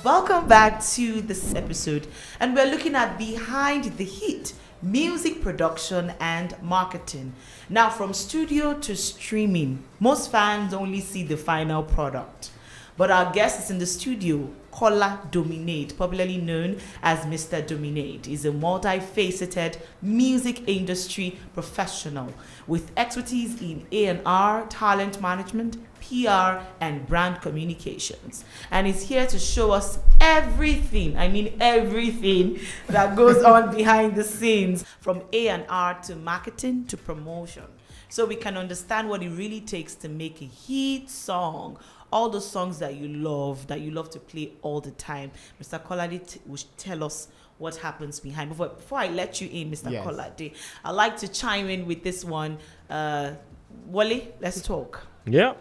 Welcome back to this episode, and we're looking at behind the hit, music production and marketing. Now, from studio to streaming, most fans only see the final product. But our guest is in the studio. Kola Dominate, popularly known as Mr. Dominate, is a multifaceted music industry professional with expertise in A&R, talent management, PR, and brand communications. And is here to show us everything, I mean everything, that goes on behind the scenes, from A&R to marketing to promotion. So we can understand what it really takes to make a hit song. All the songs that you love to play all the time. Mr. Kolade will tell us what happens behind. Before I let you in, Mr. Yes. Kolade, I'd like to chime in with this one. Wale, let's talk. Yeah.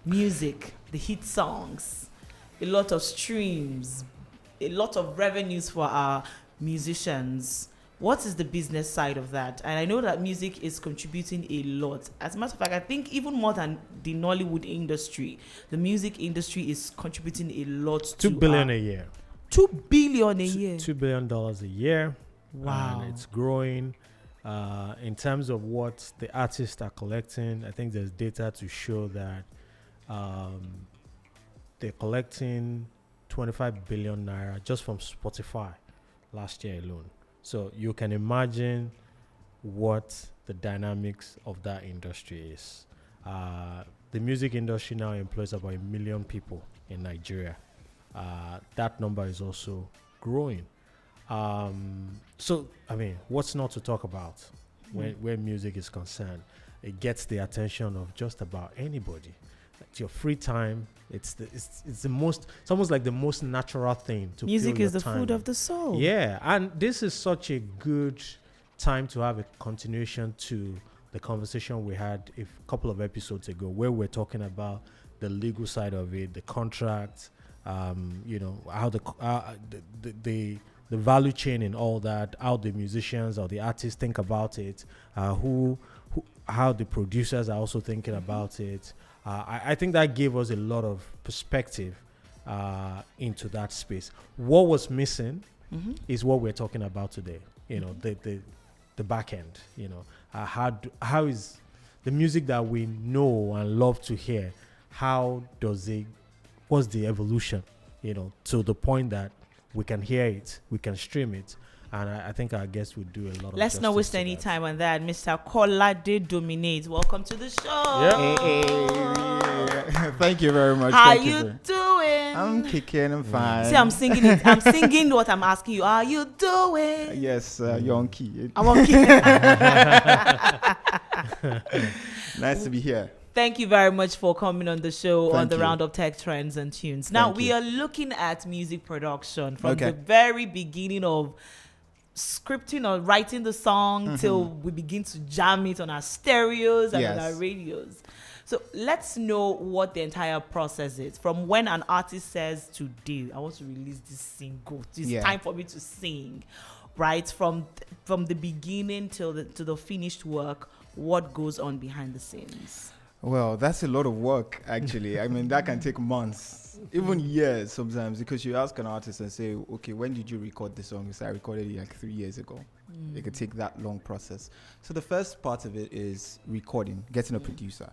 Music, the hit songs, a lot of streams, a lot of revenues for our musicians. What is the business side of that? And I know that music is contributing a lot. As a matter of fact, I think even more than the Nollywood industry, the music industry is contributing a lot to $2 billion a year. $2 billion a year. $2 billion a year. Wow. And it's growing. In terms of what the artists are collecting, I think there's data to show that they're collecting 25 billion naira just from Spotify last year alone. So you can imagine what the dynamics of that industry is. The music industry now employs about 1 million people in Nigeria. That number is also growing. So, I mean, what's not to talk about where music is concerned? It gets the attention of just about anybody. It's your free time. It's almost like the most natural thing to music fill is your the time food with. of the soul. Yeah, and this is such a good time to have a continuation to the conversation we had a couple of episodes ago, where we're talking about the legal side of it, the contract, how the value chain and all that, how the musicians or the artists think about it, how the producers are also thinking about it. I think that gave us a lot of perspective into that space. What was missing is what we're talking about today. You know, the back end. You know, how is the music that we know and love to hear? What's the evolution? You know, to the point that we can hear it, we can stream it. And I think our guests will do a lot of Let's not waste any time on that. Mr. Kolade Dominate, welcome to the show. Yep. Hey. Thank you very much. How you doing? I'm kicking, I'm fine. See, I'm singing it. I'm singing what I'm asking you. How you doing? Yes, you're on key. I'm on key. Nice to be here. Thank you very much for coming on the show on the you. RoundUp Tech Trends and Tunes. Now, Thank we you. are looking at music production from the very beginning of scripting or writing the song till we begin to jam it on our stereos and on our radios. So let's know what the entire process is. From when an artist says, today, I want to release this single. It's time for me to sing. Right? From the beginning to the finished work, what goes on behind the scenes? Well, that's a lot of work, actually. I mean, that can take months, even years sometimes, because you ask an artist and say, okay, when did you record this song? You say, I recorded it like 3 years ago. It could take that long process. So the first part of it is recording, getting a producer,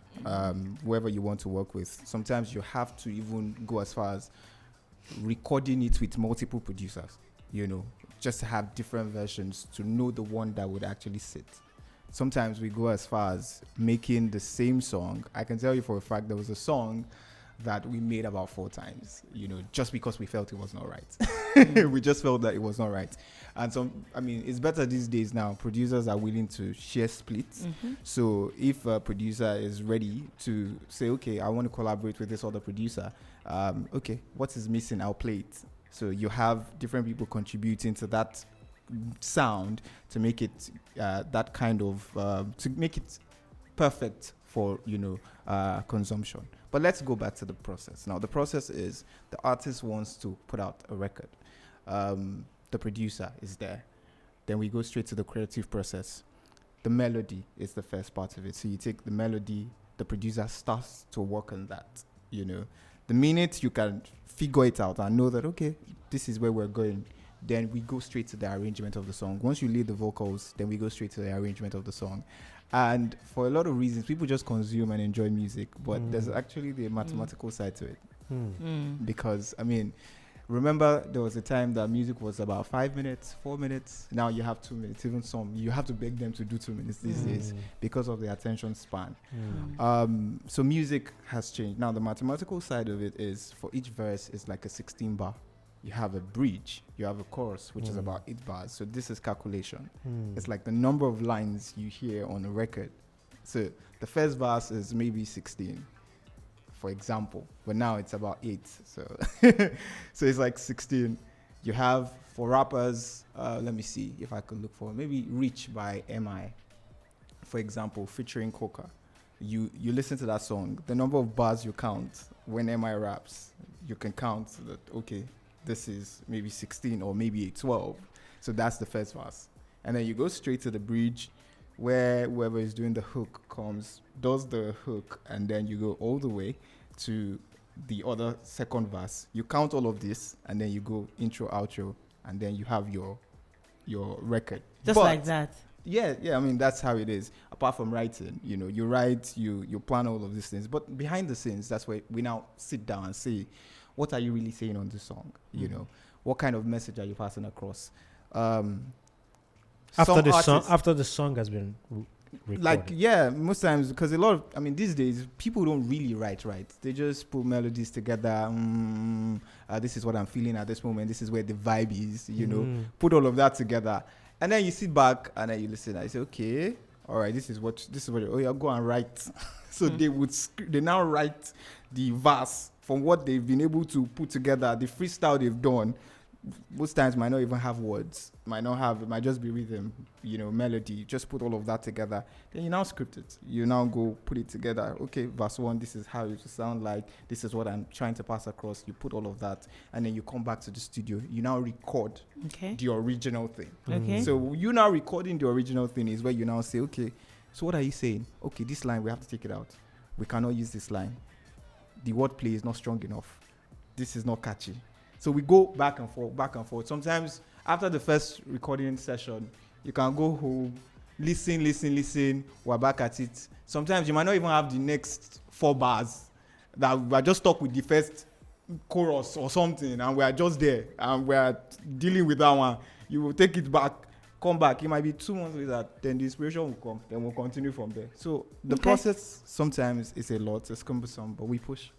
whoever you want to work with. Sometimes you have to even go as far as recording it with multiple producers, you know, just to have different versions to know the one that would actually sit. Sometimes we go as far as making the same song. I can tell you for a fact there was a song that we made about 4 times, you know, just because we felt it was not right. We just felt that it was not right. And it's better these days now. Producers are willing to share splits. So if a producer is ready to say, okay, I want to collaborate with this other producer, okay, what is missing? I'll play it. So you have different people contributing to that sound to make it that kind of to make it perfect for consumption. But let's go back to the process. Now the process is the artist wants to put out a record. The producer is there. Then we go straight to the creative process. The melody is the first part of it. So you take the melody, the producer starts to work on that. You know, the minute you can figure it out and know that, okay, this is where we're going, then we go straight to the arrangement of the song. Once you lead the vocals, then we go straight to the arrangement of the song. And for a lot of reasons, people just consume and enjoy music, but there's actually the mathematical side to it. Because, I mean, remember there was a time that music was about 5 minutes, 4 minutes. Now you have 2 minutes. Even some, you have to beg them to do 2 minutes these days because of the attention span. So music has changed. Now the mathematical side of it is, for each verse is like a 16 bar. You have a bridge, you have a chorus, which is about 8 bars. So this is calculation. It's like the number of lines you hear on a record. So the first verse is maybe 16, for example, but now it's about 8. So so it's like 16. You have, for rappers, let me see if I could look for maybe Reach by MI, for example, featuring Coca. You listen to that song, the number of bars you count when MI raps, you can count that, okay, this is maybe 16 or maybe 12. So that's the first verse. And then you go straight to the bridge, where whoever is doing the hook does the hook, and then you go all the way to the other second verse. You count all of this, and then you go intro, outro, and then you have your record. Just like that. Yeah, I mean, that's how it is. Apart from writing, you know, you write, you plan all of these things. But behind the scenes, that's where we now sit down and say, what are you really saying on this song? You know, what kind of message are you passing across? After the song has been recorded. Like, yeah, most times, because these days, people don't really write. They just put melodies together. This is what I'm feeling at this moment. This is where the vibe is, you know. Put all of that together. And then you sit back and then you listen. I say, okay, all right, this is what, oh yeah, go and write. So they now write the verse from what they've been able to put together, the freestyle they've done. Most times might not even have words, it might just be rhythm, you know, melody. Just put all of that together. Then you now script it. You now go put it together. Okay, verse 1, this is how it will sound like. This is what I'm trying to pass across. You put all of that, and then you come back to the studio. You now record the original thing. Okay. So you now recording the original thing is where you now say, okay, so what are you saying? Okay, this line, we have to take it out. We cannot use this line. The wordplay is not strong enough. This is not catchy. So we go back and forth. Sometimes after the first recording session, you can go home, listen. We're back at it. Sometimes you might not even have the next 4 bars, that we're just stuck with the first chorus or something, and we are just there and we are dealing with that one. You will take it back, come back. It might be 2 months later, then the inspiration will come. Then we'll continue from there. So the process sometimes is a lot. It's cumbersome, but we push.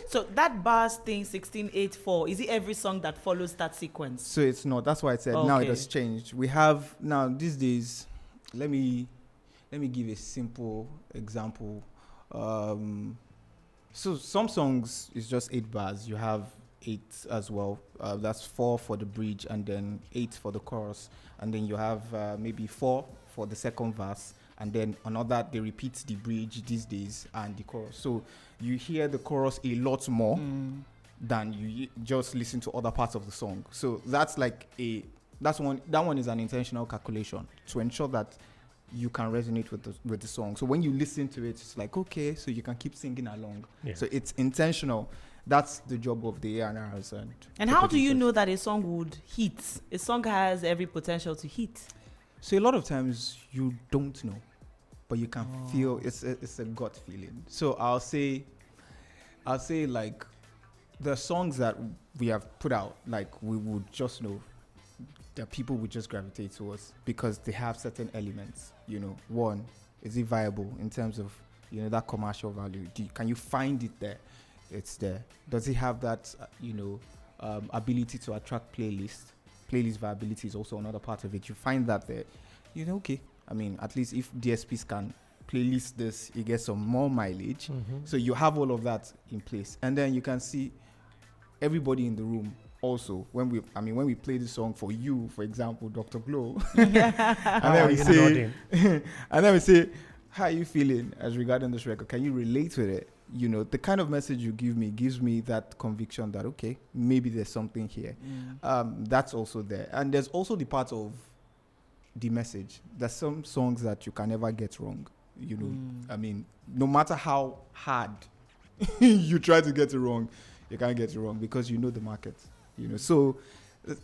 So that bars thing, 1684, is it every song that follows that sequence? So it's not. That's why I said now it has changed. We have now these days. Let me give a simple example. So some songs is just 8 bars. You have 8 as well. That's 4 for the bridge and then 8 for the chorus. And then you have maybe 4 for the second verse. And then another, they repeat the bridge these days and the chorus. So you hear the chorus a lot more than you just listen to other parts of the song. So that's like that one is an intentional calculation to ensure that you can resonate with the song. So when you listen to it, it's like, okay, so you can keep singing along. Yeah. So it's intentional. That's the job of the A&Rs. And how do you know that a song would hit? A song has every potential to hit. So a lot of times you don't know, but you can feel it's a gut feeling. So I'll say like the songs that we have put out, like we would just know that people would just gravitate towards because they have certain elements. You know, one, is it viable in terms of, you know, that commercial value? Can you find it there? It's there. Does it have that, ability to attract playlists? Playlist viability is also another part of it. You find that there. You know, okay. I mean, at least if DSPs can playlist this, you get some more mileage. So you have all of that in place. And then you can see everybody in the room also when we play the song for you, for example, Dr. Glow. and then we say, how are you feeling as regarding this record? Can you relate with it? You know, the kind of message you give me gives me that conviction that, okay, maybe there's something here. That's also there. And there's also the part of the message. There's some songs that you can never get wrong. You know, I mean, no matter how hard you try to get it wrong, you can't get it wrong because you know the market. You know, so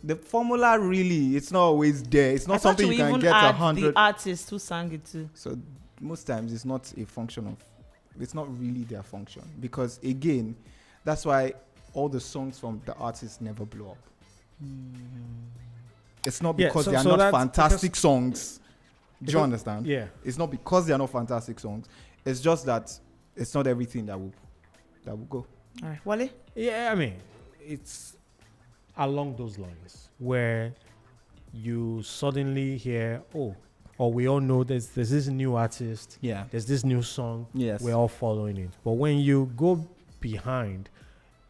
the formula really, it's not always there. It's not something you can get 100. The artist who sang it too. So most times it's not a function of, it's not really their function, because again, that's why all the songs from the artists never blow up. It's not because they are not fantastic songs. Do you understand? Yeah. It's not because they are not fantastic songs. It's just that it's not everything that will go. All right, Wale. Yeah, I mean, it's along those lines where you suddenly hear, or we all know there's this new artist. Yeah. There's this new song. Yes. We're all following it. But when you go behind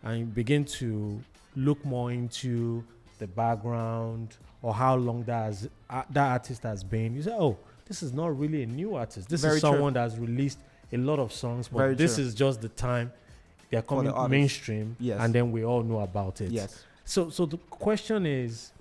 and you begin to look more into the background or how long that artist has been, you say, oh, this is not really a new artist. This is someone that's released a lot of songs, but this is just the time they're coming mainstream, and then we all know about it. Yes. So the question is,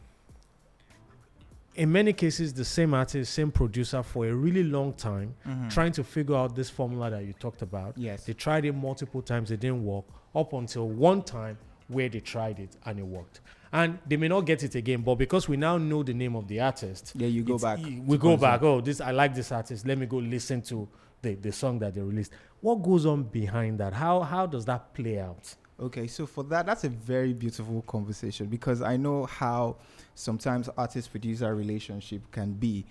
in many cases, the same artist, same producer for a really long time, trying to figure out this formula that you talked about. Yes. They tried it multiple times, it didn't work, up until one time where they tried it and it worked. And they may not get it again, but because we now know the name of the artist, you go back. We go back. Oh, I like this artist. Let me go listen to the song that they released. What goes on behind that? How does that play out? Okay, so for that's a very beautiful conversation, because I know how sometimes artist-producer relationship can be.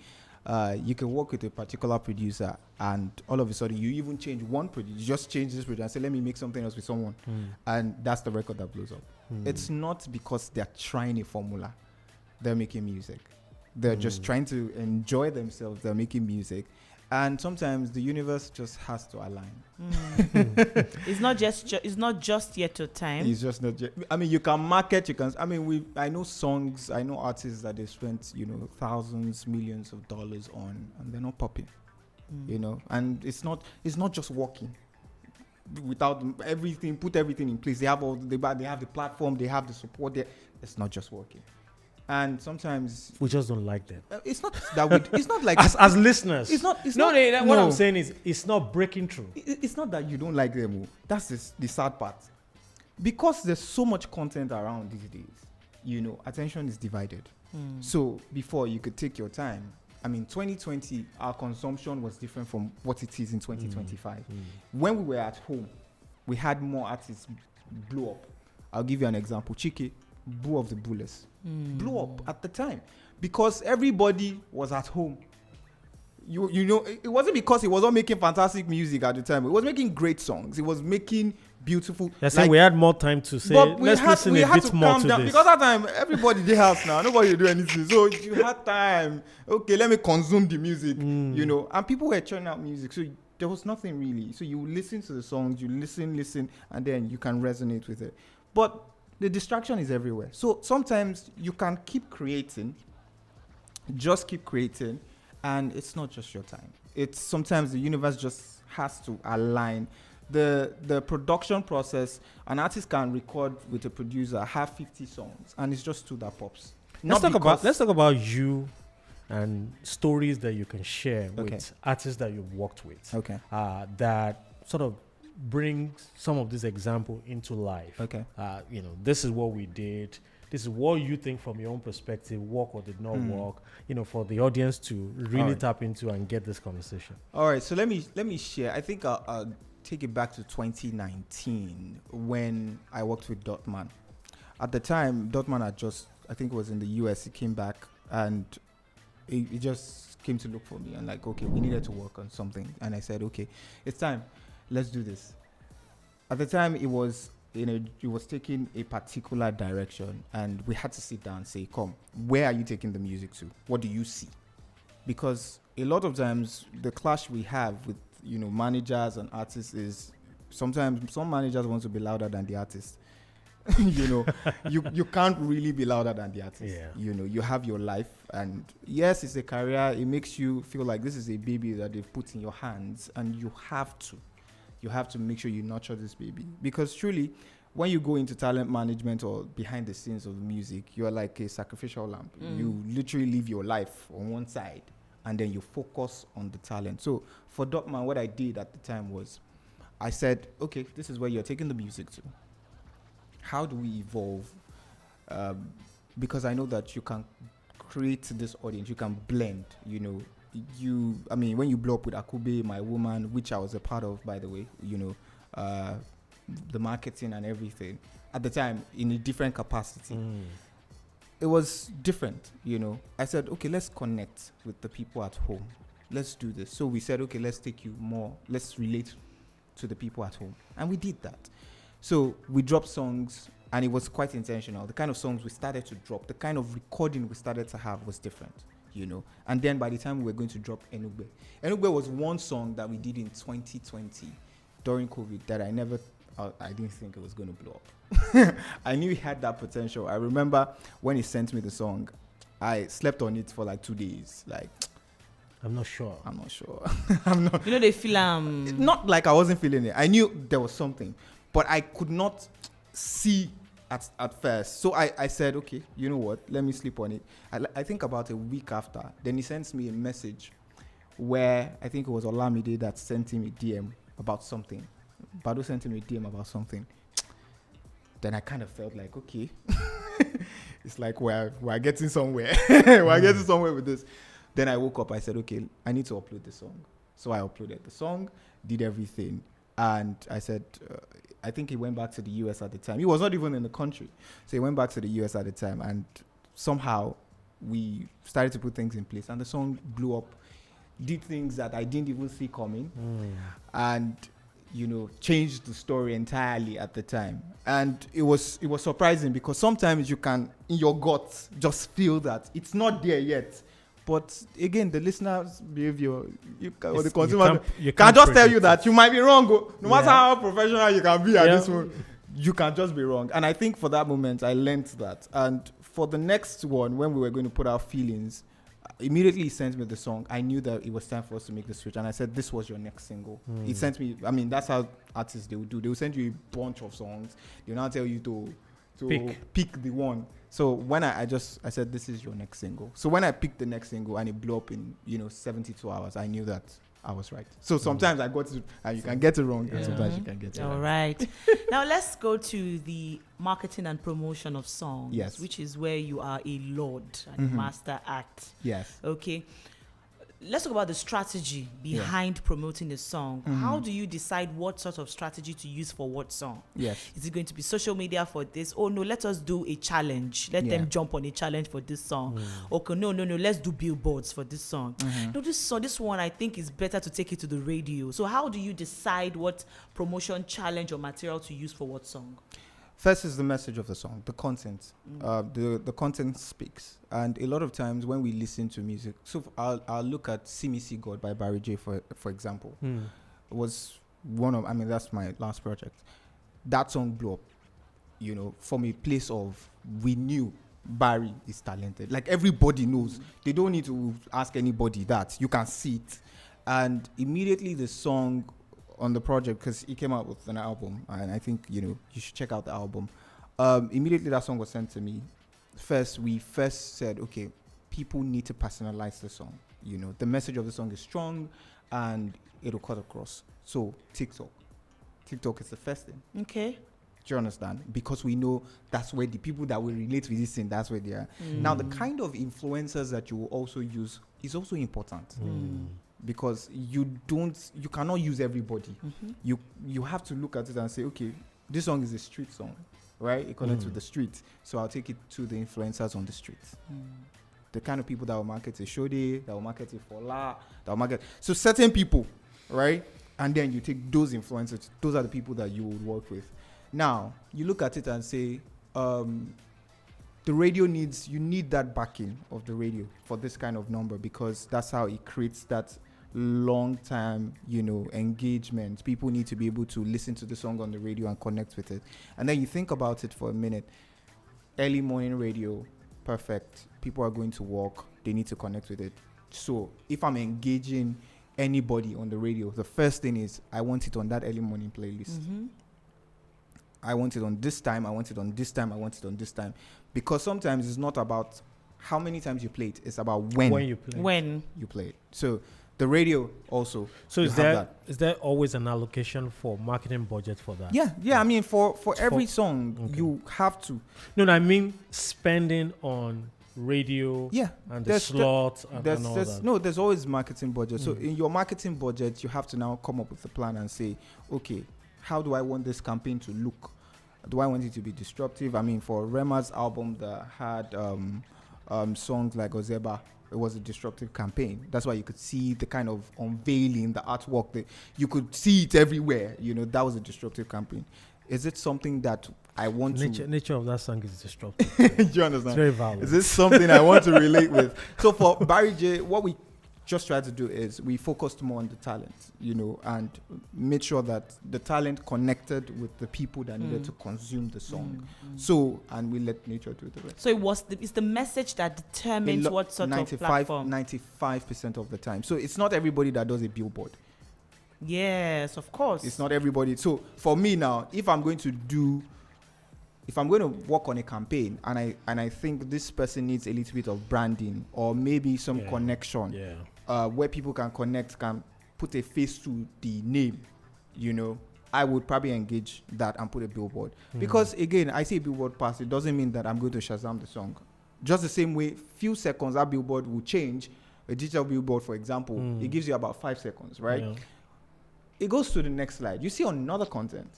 You can work with a particular producer, and all of a sudden you even change one producer. You just change this producer and say, let me make something else with someone. And that's the record that blows up. It's not because they're trying a formula. They're making music. They're just trying to enjoy themselves. They're making music. And sometimes the universe just has to align. It's not just yet your time. It's just not. I mean, you can market. You can. I mean, I know songs. I know artists that they spent, thousands, millions of dollars on, and they're not popping. And it's not just working. Without everything, put everything in place. They have they have the platform. They have the support. It's not just working. And sometimes we just don't like them. It's not that it's not like as listeners. It's not. What I'm saying is it's not breaking through. It's not that you don't like them. That's the sad part. Because there's so much content around these days. Attention is divided. So before, you could take your time. I mean, 2020, our consumption was different from what it is in 2025. When we were at home, we had more artists blow up. I'll give you an example. Chike, Boo of the Bullets, blew up at the time because everybody was at home. It wasn't because he was not making fantastic music at the time. It was making great songs. It was making beautiful. That's we had more time to say. Let's listen a bit more to this. Because that time everybody did house now. Nobody do anything. So you had time. Okay, let me consume the music. And people were churning out music. So there was nothing really. So you listen to the songs. You listen, and then you can resonate with it. But the distraction is everywhere. So sometimes you can keep creating, and it's not just your time. It's sometimes the universe just has to align. The production process, an artist can record with a producer, have 50 songs, and it's just two that pops. Let's talk about you and stories that you can share with artists that you've worked with. Okay. That sort of bring some of this example into life. Okay. This is what we did. This is what you think from your own perspective work or did not work. For the audience to really tap into and get this conversation. All right. So let me share. I think I'll take it back to 2019 when I worked with Dotman. At the time, Dotman I think it was in the US. He came back and he just came to look for me and like, okay, we needed to work on something. And I said, okay, it's time. Let's do this. At the time, it was taking a particular direction, and we had to sit down and say, "Come, where are you taking the music to? What do you see?" Because a lot of times, the clash we have with managers and artists is sometimes some managers want to be louder than the artist. You can't really be louder than the artist. Yeah. You have your life, and yes, it's a career. It makes you feel like this is a baby that they've put in your hands, and you have to make sure you nurture this baby. Because truly, when you go into talent management or behind the scenes of music, you're like a sacrificial lamb. You literally live your life on one side and then you focus on the talent. So for Dogman, what I did at the time was I said, okay, this is where you're taking the music to. How do we evolve? Because I know that you can create this audience, you can blend, you know. When you blow up with Akube, My Woman, which I was a part of, by the way, you know, the marketing and everything, at the time, in a different capacity. It was different, you know. I said, okay, let's connect with the people at home. Let's do this. So we said, okay, let's take you more. Let's relate to the people at home. And we did that. So we dropped songs, and it was quite intentional. The kind of songs we started to drop, the kind of recording we started to have was different, you know. And then by the time we were going to drop Enugbe. Enugbe was one song that we did in 2020 during COVID that I didn't think it was going to blow up. I knew he had that potential. I remember when he sent me the song, I slept on it for like 2 days. Like, I'm not sure. I'm not. You know, they feel Not like I wasn't feeling it. I knew there was something, but I could not see at first. So I said, okay, you know what? Let me sleep on it. I think about a week after, then he sends me a message where I think it was Olamide that sent him a DM about something. Bado sent him a DM about something. Then I kind of felt like, okay, it's like we're getting somewhere. We're getting somewhere with this. Then I woke up. I said, okay, I need to upload the song. So I uploaded the song, did everything. And I said, I think he went back to the US at the time. He was not even in the country. So he went back to the US at the time. And somehow we started to put things in place. And the song blew up, did things that I didn't even see coming. And you know, changed the story entirely at the time. And it was surprising because sometimes you can, in your guts, just feel that it's not there yet. But again, the listener's behavior, or the consumer can just tell you that you might be wrong. No matter how professional you can be at this one, you can just be wrong. And I think for that moment, I learned that. And for the next one, when we were going to put our feelings, immediately he sent me the song. I knew that it was time for us to make the switch, and I said, this was your next single. He sent me, that's how artists they will do. They will send you a bunch of songs. They'll now tell you to pick the one. So when I said, this is your next single. So when I picked the next single and it blew up in 72 hours, I knew that I was right. So sometimes I got it, and you can get it wrong, and sometimes you can get it all right. Now let's go to the marketing and promotion of songs, yes, which is where you are a lord and master at. Yes. Okay. Let's talk about the strategy behind promoting a song. How do you decide what sort of strategy to use for what song? Yes. Is it going to be social media for this? Oh no, let us do a challenge. Let them jump on a challenge for this song. Okay, no, let's do billboards for this song. No, this one I think is better to take it to the radio. So how do you decide what promotion challenge or material to use for what song? First is the message of the song, the content. The content speaks. And a lot of times when we listen to music, so I'll look at See Me See God by Barry J, for example. It was that's my last project. That song blew up, from a place of, we knew Barry is talented. Like everybody knows. They don't need to ask anybody that. You can see it. And immediately the song on the project, because he came out with an album, and I think you should check out the album. Immediately that song was sent to me. We first said, okay, people need to personalize the song. The message of the song is strong and it'll cut across. So TikTok is the first thing. Okay. Do you understand? Because we know that's where the people that will relate with this thing, that's where they are. Now the kind of influencers that you will also use is also important. Because you cannot use everybody. You have to look at it and say, okay, this song is a street song, right? It connects with the street, so I'll take it to the influencers on the street. The kind of people that will market it Shode, that will market it for La, that will market. So certain people, right? And then you take those influencers. Those are the people that you would work with. Now you look at it and say, the radio you need that backing of the radio for this kind of number, because that's how it creates that long-term, engagement. People need to be able to listen to the song on the radio and connect with it. And then you think about it for a minute. Early morning radio, perfect. People are going to work. They need to connect with it. So if I'm engaging anybody on the radio, the first thing is I want it on that early morning playlist. I want it on this time. I want it on this time. I want it on this time. Because sometimes it's not about how many times you play it. It's about when you play. When you play it. So the radio also. So you is have there always an allocation for marketing budget for that? Yeah. I mean, for every song, okay. you have to. No, I mean spending on radio. Yeah, and the slots and all that. No, there's always marketing budget. So in your marketing budget, you have to now come up with a plan and say, okay, how do I want this campaign to look? Do I want it to be disruptive? I mean, for Rema's album that had songs like Ozeba, it was a disruptive campaign. That's why you could see the kind of unveiling, the artwork, that you could see it everywhere. You know, that was a disruptive campaign. Is it something that I want to... Nature of that song is disruptive. Do you understand? It's very violent. Is this something I want to relate with? So for Barry J, what we just tried to do is we focused more on the talent, you know, and made sure that the talent connected with the people that needed to consume the song. So, and we let nature do the rest. So it's the message that determines what sort of platform. 95% of the time. So it's not everybody that does a billboard. Yes, of course. It's not everybody. So for me now, if I'm going to work on a campaign and I think this person needs a little bit of branding or maybe some connection, where people can connect, can put a face to the name, you know, I would probably engage that and put a billboard. Because again, I see a billboard pass, it doesn't mean that I'm going to Shazam the song. Just the same way, few seconds that billboard will change. A digital billboard, for example, it gives you about 5 seconds, right? Yeah. It goes to the next slide. You see on another content,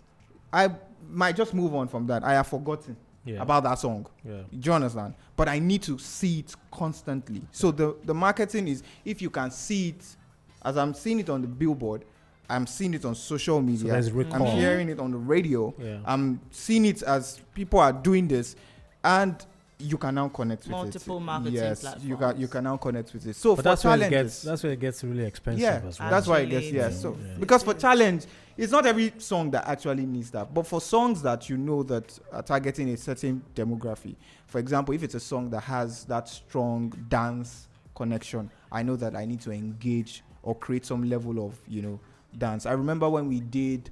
I might just move on from that. I have forgotten about that song. Yeah. Do you understand? But I need to see it constantly. So the marketing is, if you can see it, as I'm seeing it on the billboard, I'm seeing it on social media. So I'm hearing it on the radio. Yeah. I'm seeing it as people are doing this, and you can now connect with multiple it. marketing platforms. You can now connect with it. So but for that's challenges, where it gets really expensive as well. that's why it gets So because for challenge, it's not every song that actually needs that. But for songs that you know that are targeting a certain demography, for example, if it's a song that has that strong dance connection, I know that I need to engage or create some level of, you know, dance. I remember when we did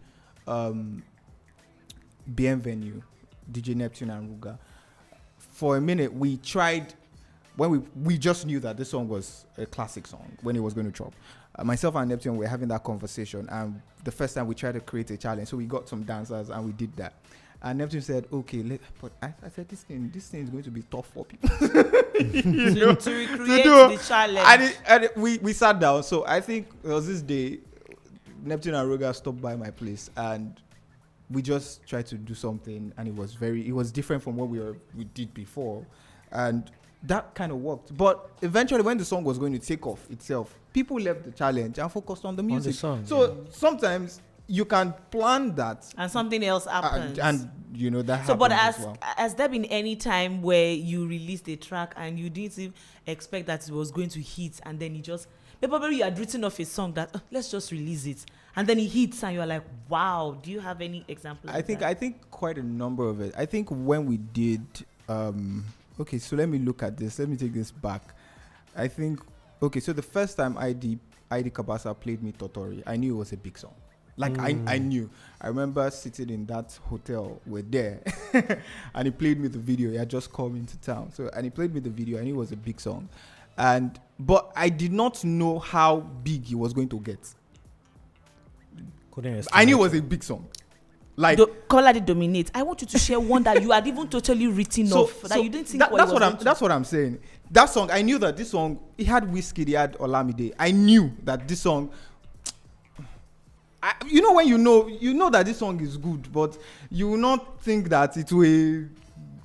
Bienvenue, DJ Neptune and Ruga. For a minute, we tried, when we just knew that this song was a classic song when it was going to drop. Myself and Neptune were having that conversation, and the first time we tried to create a challenge, so we got some dancers and we did that. And Neptune said, "Okay, but I said this thing is going to be tough for people to recreate the challenge." And we sat down. So I think it was this day, Neptune and Ruga stopped by my place, and we just tried to do something, and it was different from what we did before, and that kind of worked. But eventually, when the song was going to take off itself, people left the challenge and focused on the music. So sometimes you can plan that, and something else happens, and you know that. So, but well. has there been any time where you released a track and you didn't even expect that it was going to hit, and then probably you had written off a song that let's just release it, and then it hits, and you're like, wow. Do you have any examples? I think quite a number of it. I think when we did, okay, so let me look at this. Let me take this back. I think, okay, so the first time ID Kabasa played me Totori, I knew it was a big song. Like I knew. I remember sitting in that hotel, we're there, and he played me the video. He had just come into town, and he played me the video. I knew it was a big song, but I did not know how big he was going to get. I knew it was a big song. Like Kolade dominate. I want you to share one that you had even totally written off that you didn't think. That's what I'm saying. That song, I knew that this song, it had Wizkid, it had Olamide. I knew that this song. When you know that this song is good, but you will not think that it will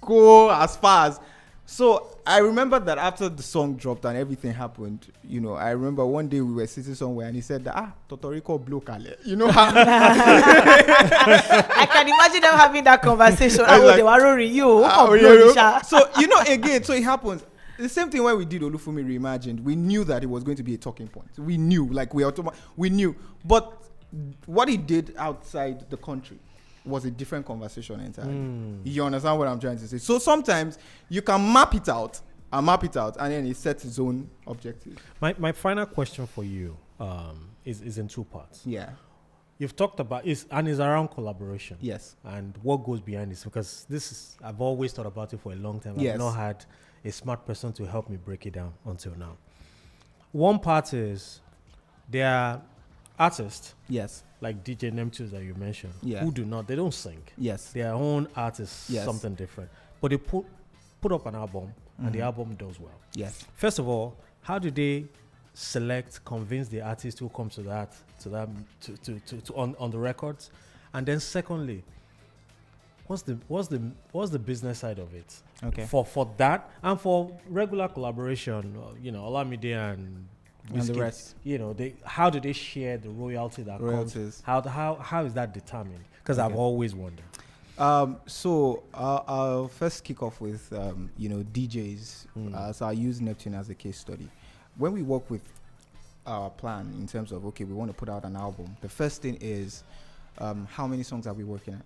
go as far as. So I remember that after the song dropped and everything happened, I remember one day we were sitting somewhere and he said that, Totoriko blow Kale. You know how? I can imagine them having that conversation. They were roaring you. So, again, so it happens. The same thing when we did Olufumi Reimagined. We knew that it was going to be a talking point. We knew, we knew. But what he did outside the country was a different conversation entirely. You understand what I'm trying to say? So sometimes you can map it out, and then it sets its own objective. My final question for you is in two parts. Yeah. you've talked about it's around collaboration. Yes. And what goes behind this, because I've always thought about it for a long time. Yes. I've not had a smart person to help me break it down until now. One part is there are artists Yes. like DJ Nemtus that you mentioned, Yeah. who they don't sing. Yes. Their own artists, Yes. something different. But they put up an album, and the album does well. Yes. First of all, how do they convince the artist who comes to on the records? And then secondly, what's the business side of it? Okay. For that and for regular collaboration, Olamide and And the Wizkid, rest. how do they share the royalty that Royalties. comes? How is that determined? Because I've Okay. always wondered. So I'll first kick off with DJs. So I use Neptune as a case study. When we work with our plan in terms of we want to put out an album, the first thing is how many songs are we working at?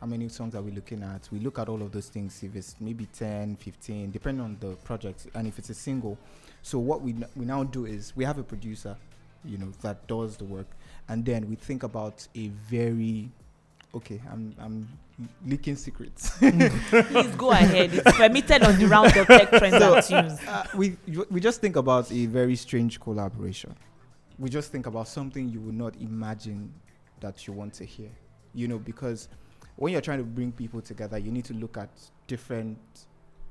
How many songs are we looking at? We look at all of those things. If it's maybe 10, 15, depending on the project, and if it's a single. So what we now do is we have a producer, that does the work, and then we think about a very I'm leaking secrets. Please go ahead. It's permitted on the RoundUp Tech Trends and Tunes. We just think about a very strange collaboration. We just think about something you would not imagine that you want to hear. Because when you're trying to bring people together, you need to look at different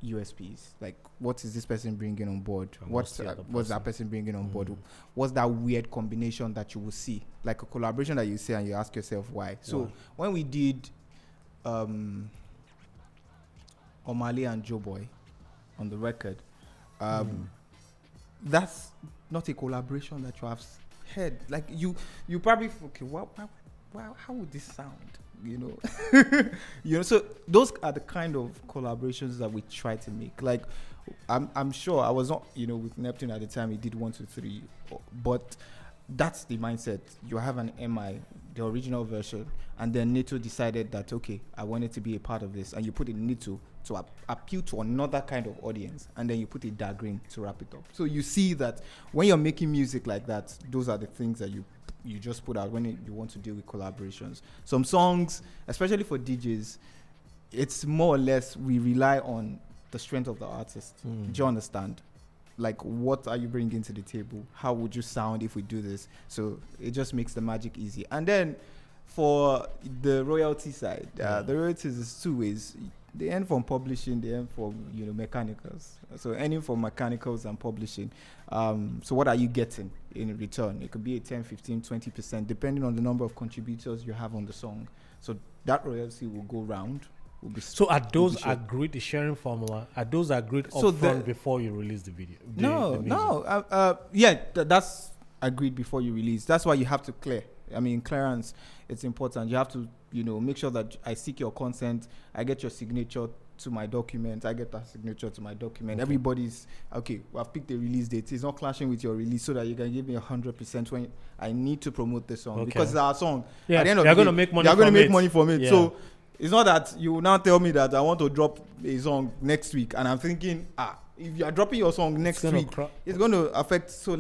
USPs. Like, what is this person bringing on board? What's that person bringing on board? What's that weird combination that you will see? Like a collaboration that you see and you ask yourself why. So when we did Omale and Joe Boy on the record, that's not a collaboration that you have heard. Like you probably how would this sound? So those are the kind of collaborations that we try to make. Like I'm sure I was not with Neptune at the time. He did 1, 2, 3, but that's the mindset. You have an MI, the original version, and then Nito decided that I wanted to be a part of this, and you put in Nito to appeal to another kind of audience, and then you put a Dagrin to wrap it up. So you see that when you're making music like that, those are the things that you just put out when you want to deal with collaborations. Some songs, especially for DJs, it's more or less we rely on the strength of the artist. Do you understand? Like, what are you bringing to the table? How would you sound if we do this? So it just makes the magic easy. And then for the royalty side, the royalties is two ways. They end from publishing, they end from mechanicals. So ending from mechanicals and publishing. So what are you getting in return? It could be a 10, 15, 20%, depending on the number of contributors you have on the song. So that royalty will go round. So are those agreed, the sharing formula, are those agreed upfront before you release the video? That's agreed before you release. That's why you have to clear. Clearance, it's important. You have to, make sure that I seek your consent. I get your signature to my document. I get that signature to my document. Everybody's, I've picked a release date. It's not clashing with your release so that you can give me 100% when I need to promote the song. Because it's our song. Yeah, at the end of you're the day, going to make money you're going to from make money from it. Yeah. So it's not that you will now tell me that I want to drop a song next week. And I'm thinking, if you are dropping your song next week, it's going to affect. So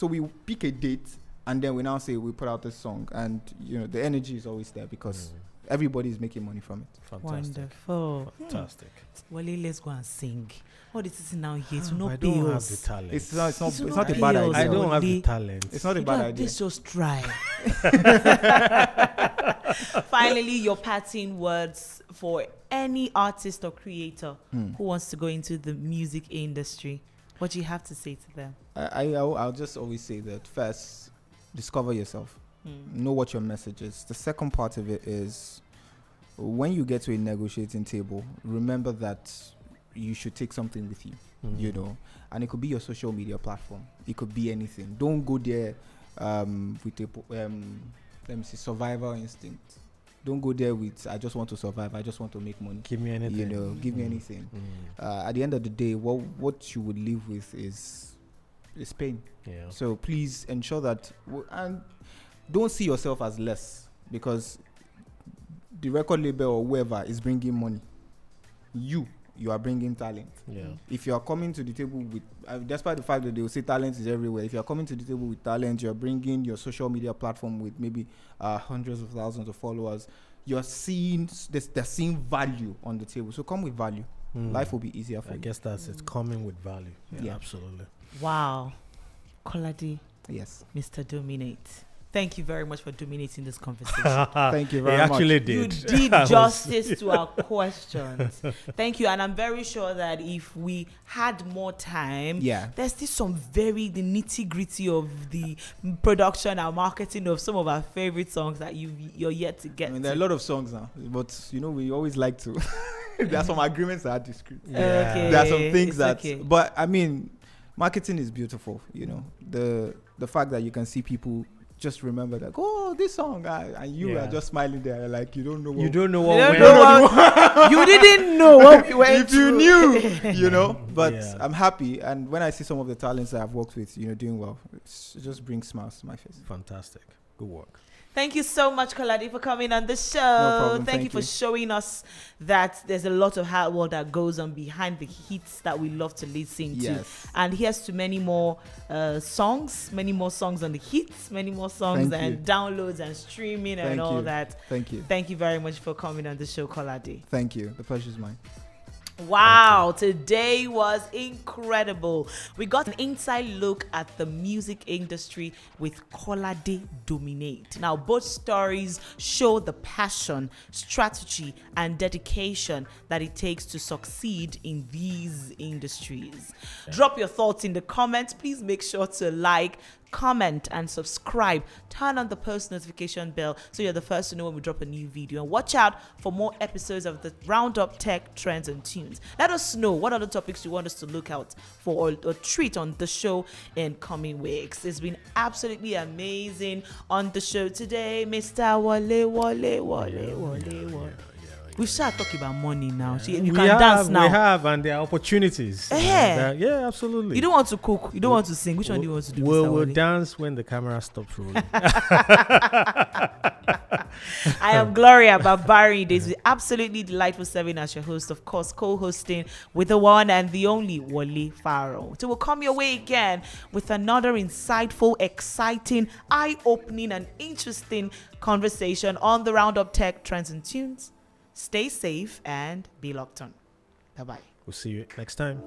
we pick a date. And then we now say we put out this song, and the energy is always there because everybody is making money from it. Fantastic. Wonderful. Fantastic. Wale, let's go and sing. All this is now here to not I pay don't us. have the talent. It's not a pay bad us. idea. I don't have the Wale. talent. It's not a bad idea. Let's just try. Finally, your parting words for any artist or creator who wants to go into the music industry. What do you have to say to them? I'll just always say that first, discover yourself. Know what your message is. The second part of it is when you get to a negotiating table, remember that you should take something with you, and it could be your social media platform. It could be anything. Don't go there with a survival instinct. Don't go there with I just want to survive. I just want to make money. Give me anything. Give me anything. At the end of the day, what you would live with is pain. Yeah. So please ensure that and don't see yourself as less because the record label or whoever is bringing money. You you are bringing talent. Yeah. If you are coming to the table with, despite the fact that they will say talent is everywhere, if you are coming to the table with talent, you're bringing your social media platform with maybe hundreds of thousands of followers, you're seeing, they're seeing value on the table. So come with value. Life will be easier for you. I guess that's it. Coming with value. Yeah. Absolutely. Wow. Kolade, Yes. Mr. Dominate. Thank you very much for dominating this conversation. Thank you very He much. actually You did. did justice to our questions. Thank you. And I'm very sure that if we had more time, there's still some the nitty gritty of the production and marketing of some of our favorite songs that you're yet to get. I mean, there are a lot of songs now, but we always like to. There are some agreements that are discreet. Yeah. Okay. There are some things okay. but I mean, marketing is beautiful. The fact that you can see people just remember that, oh, this song, and you are just smiling there, like you don't know what. You don't know what. You didn't know what we went if you through. knew, But I'm happy, and when I see some of the talents that I've worked with, doing well, it just brings smiles to my face. Fantastic. Good work. Thank you so much, Kolade, for coming on the show. No problem. Thank you for showing us that there's a lot of hard work that goes on behind the hits that we love to listen to. And here's to many more songs on the hits, many more songs and downloads and streaming and all that. Thank you. Thank you very much for coming on the show, Kolade. Thank you. The pleasure's mine. Wow, today was incredible. We got an inside look at the music industry with Kolade Dominate. Now, both stories show the passion, strategy, and dedication that it takes to succeed in these industries. Drop your thoughts in the comments. Please make sure to like, comment, and subscribe. Turn on the post notification bell so you're the first to know when we drop a new video. And watch out for more episodes of the RoundUp Tech Trends and Tunes. Let us know what other topics you want us to look out for or treat on the show in coming weeks. It's been absolutely amazing on the show today, Mr. Wale. We start talking about money now. You can dance now. We have, and there are opportunities. Yeah, absolutely. You don't want to cook. You don't want to sing. Which one do you want to do? We'll dance when the camera stops rolling. I am Gloria Babari. It is absolutely delightful serving as your host, of course, co-hosting with the one and the only Wale Faro. So we'll come your way again with another insightful, exciting, eye-opening, and interesting conversation on the RoundUp Tech Trends and Tunes. Stay safe and be locked on. Bye-bye. We'll see you next time.